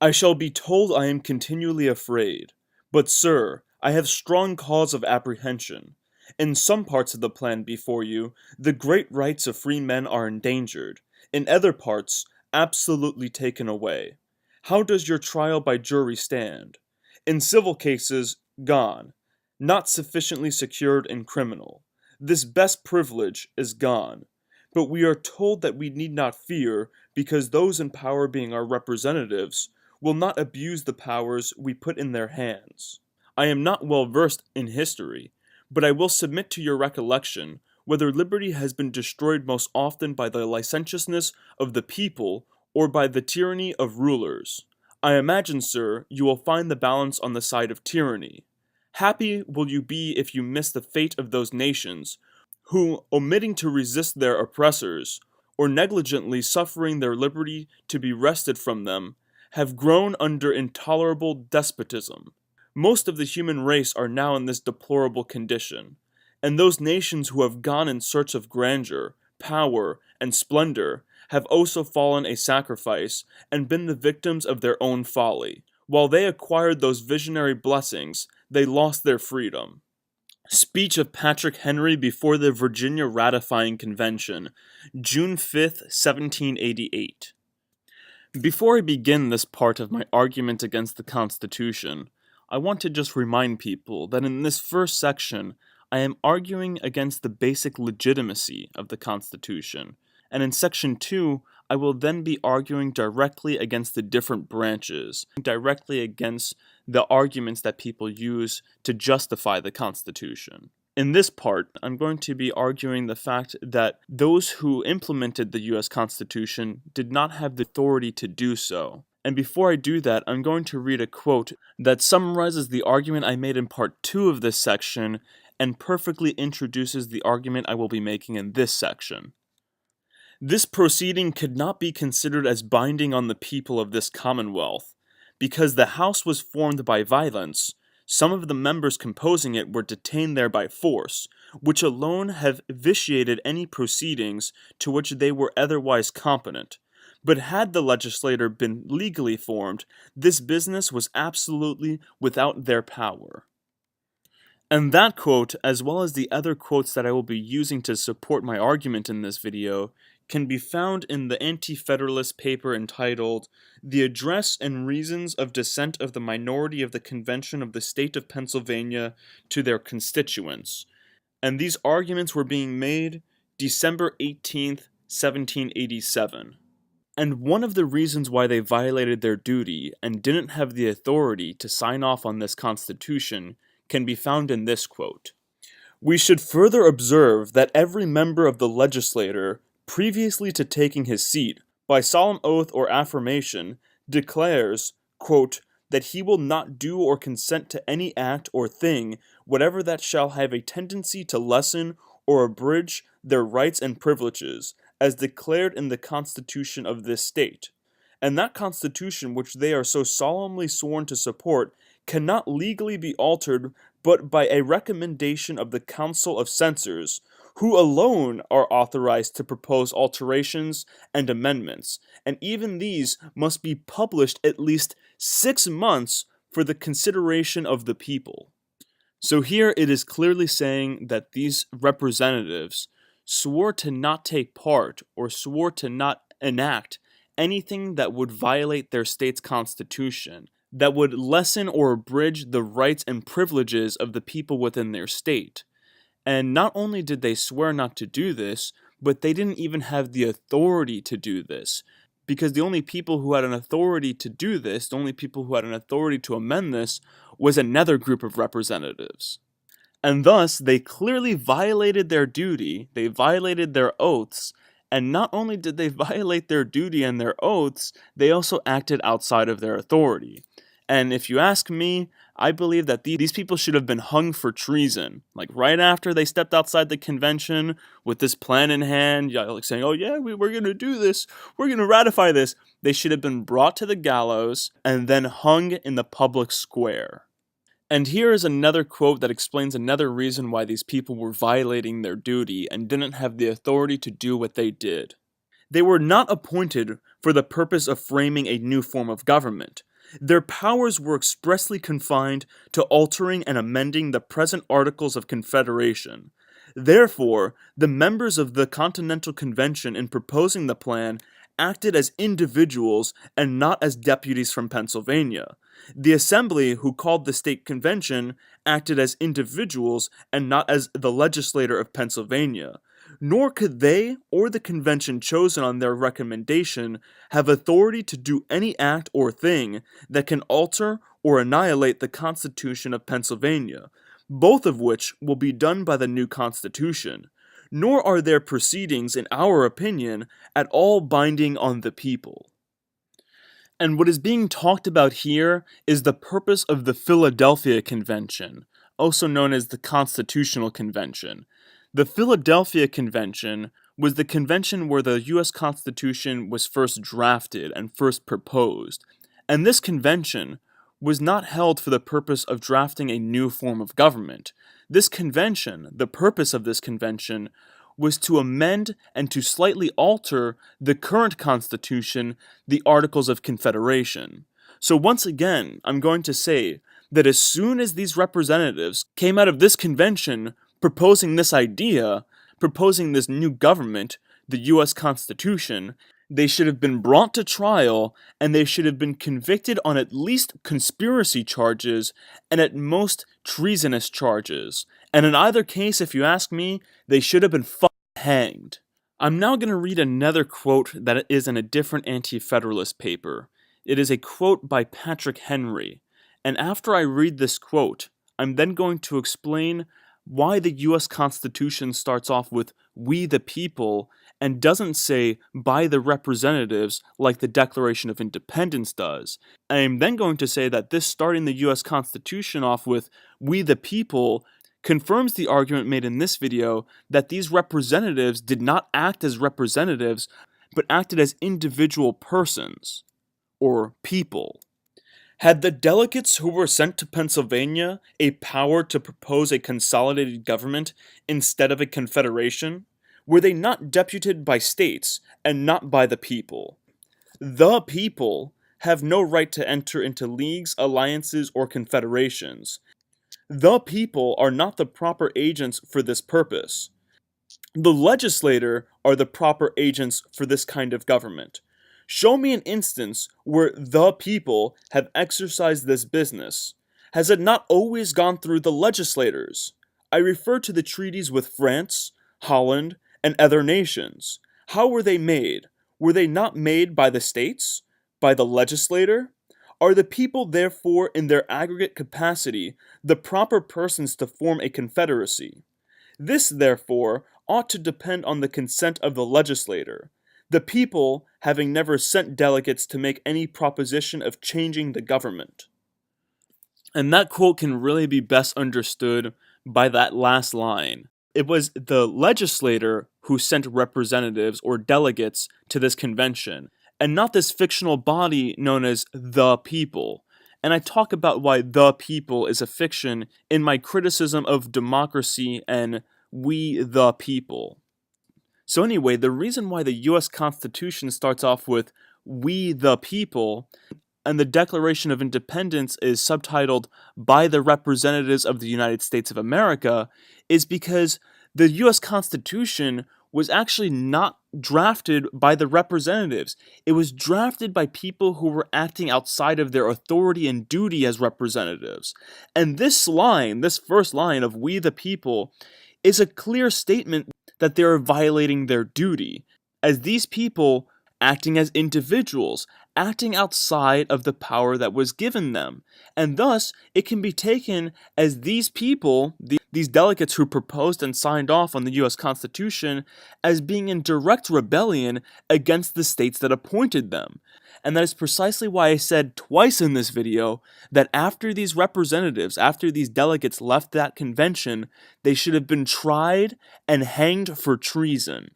I shall be told I am continually afraid. But, sir, I have strong cause of apprehension. In some parts of the plan before you, the great rights of free men are endangered. In other parts, absolutely taken away. How does your trial by jury stand? In civil cases, gone. Not sufficiently secured in criminal. This best privilege is gone. But we are told that we need not fear, because those in power being our representatives, will not abuse the powers we put in their hands. I am not well versed in history, but I will submit to your recollection whether liberty has been destroyed most often by the licentiousness of the people or by the tyranny of rulers. I imagine, sir, you will find the balance on the side of tyranny. Happy will you be if you miss the fate of those nations who, omitting to resist their oppressors, or negligently suffering their liberty to be wrested from them, have grown under intolerable despotism. Most of the human race are now in this deplorable condition, and those nations who have gone in search of grandeur, power, and splendor have also fallen a sacrifice and been the victims of their own folly. While they acquired those visionary blessings, they lost their freedom. Speech of Patrick Henry before the Virginia Ratifying Convention, June 5th, 1788. Before I begin this part of my argument against the Constitution, I want to just remind people that in this first section, I am arguing against the basic legitimacy of the Constitution, and in section 2, I will then be arguing directly against the different branches, directly against the arguments that people use to justify the Constitution. In this part, I'm going to be arguing the fact that those who implemented the US Constitution did not have the authority to do so. And before I do that, I'm going to read a quote that summarizes the argument I made in part 2 of this section and perfectly introduces the argument I will be making in this section. This proceeding could not be considered as binding on the people of this Commonwealth, because the House was formed by violence. Some of the members composing it were detained there by force, which alone have vitiated any proceedings to which they were otherwise competent. But had the legislature been legally formed, this business was absolutely without their power. And that quote, as well as the other quotes that I will be using to support my argument in this video, can be found in the Anti-Federalist paper entitled The Address and Reasons of Dissent of the Minority of the Convention of the State of Pennsylvania to Their Constituents. And these arguments were being made December 18th, 1787. And one of the reasons why they violated their duty and didn't have the authority to sign off on this Constitution can be found in this quote. We should further observe that every member of the legislature, previously to taking his seat, by solemn oath or affirmation, declares, quote, that he will not do or consent to any act or thing, whatever that shall have a tendency to lessen or abridge their rights and privileges, as declared in the Constitution of this state. And that Constitution which they are so solemnly sworn to support cannot legally be altered but by a recommendation of the Council of Censors, who alone are authorized to propose alterations and amendments, and even these must be published at least 6 months for the consideration of the people. So here it is clearly saying that these representatives swore to not take part or swore to not enact anything that would violate their state's constitution, that would lessen or abridge the rights and privileges of the people within their state. And not only did they swear not to do this, but they didn't even have the authority to do this. Because the only people who had an authority to do this, the only people who had an authority to amend this, was another group of representatives. And thus, they clearly violated their duty, they violated their oaths, and not only did they violate their duty and their oaths, they also acted outside of their authority. And if you ask me, I believe that these people should have been hung for treason. Like right after they stepped outside the convention with this plan in hand, like saying, oh yeah, we're going to do this, we're going to ratify this. They should have been brought to the gallows and then hung in the public square. And here is another quote that explains another reason why these people were violating their duty and didn't have the authority to do what they did. They were not appointed for the purpose of framing a new form of government, Their powers were expressly confined to altering and amending the present Articles of Confederation. Therefore, the members of the Continental Convention in proposing the plan acted as individuals and not as deputies from Pennsylvania. The Assembly, who called the state convention, acted as individuals and not as the legislature of Pennsylvania. Nor could they or the convention chosen on their recommendation have authority to do any act or thing that can alter or annihilate the Constitution of Pennsylvania, both of which will be done by the new Constitution. Nor are their proceedings, in our opinion, at all binding on the people. And what is being talked about here is the purpose of the Philadelphia Convention, also known as the Constitutional Convention. The Philadelphia Convention was the convention where the U.S. Constitution was first drafted and first proposed, and this convention was not held for the purpose of drafting a new form of government. This convention, the purpose of this convention, was to amend and to slightly alter the current Constitution, the Articles of Confederation. So once again, I'm going to say that as soon as these representatives came out of this convention proposing this idea, proposing this new government, the U.S. Constitution, they should have been brought to trial, and they should have been convicted on at least conspiracy charges, and at most treasonous charges. And in either case, if you ask me, they should have been hanged. I'm now going to read another quote that is in a different Anti-Federalist paper. It is a quote by Patrick Henry. And after I read this quote, I'm then going to explain why the U.S. Constitution starts off with "we the people" and doesn't say "by the representatives" like the Declaration of Independence does. I am then going to say that this starting the U.S. Constitution off with "we the people" confirms the argument made in this video that these representatives did not act as representatives, but acted as individual persons, or people. Had the delegates who were sent to Pennsylvania a power to propose a consolidated government instead of a confederation? Were they not deputed by states and not by the people? The people have no right to enter into leagues, alliances, or confederations. The people are not the proper agents for this purpose. The legislature are the proper agents for this kind of government. Show me an instance where the people have exercised this business. Has it not always gone through the legislators? I refer to the treaties with France, Holland, and other nations. How were they made? Were they not made by the states? By the legislator? Are the people, therefore, in their aggregate capacity, the proper persons to form a confederacy? This, therefore, ought to depend on the consent of the legislator, the people having never sent delegates to make any proposition of changing the government. And that quote can really be best understood by that last line. It was the legislator who sent representatives or delegates to this convention, and not this fictional body known as the people. And I talk about why the people is a fiction in my criticism of democracy and we the people. So anyway, the reason why the U.S. Constitution starts off with "we the people" and the Declaration of Independence is subtitled "by the representatives of the United States of America" is because the U.S. Constitution was actually not drafted by the representatives. It was drafted by people who were acting outside of their authority and duty as representatives. And this line, this first line of "we the people," is a clear statement that they are violating their duty, as these people, acting as individuals, acting outside of the power that was given them. And thus, it can be taken as these people, these delegates who proposed and signed off on the U.S. Constitution, as being in direct rebellion against the states that appointed them. And that is precisely why I said twice in this video that after these representatives, after these delegates left that convention, they should have been tried and hanged for treason.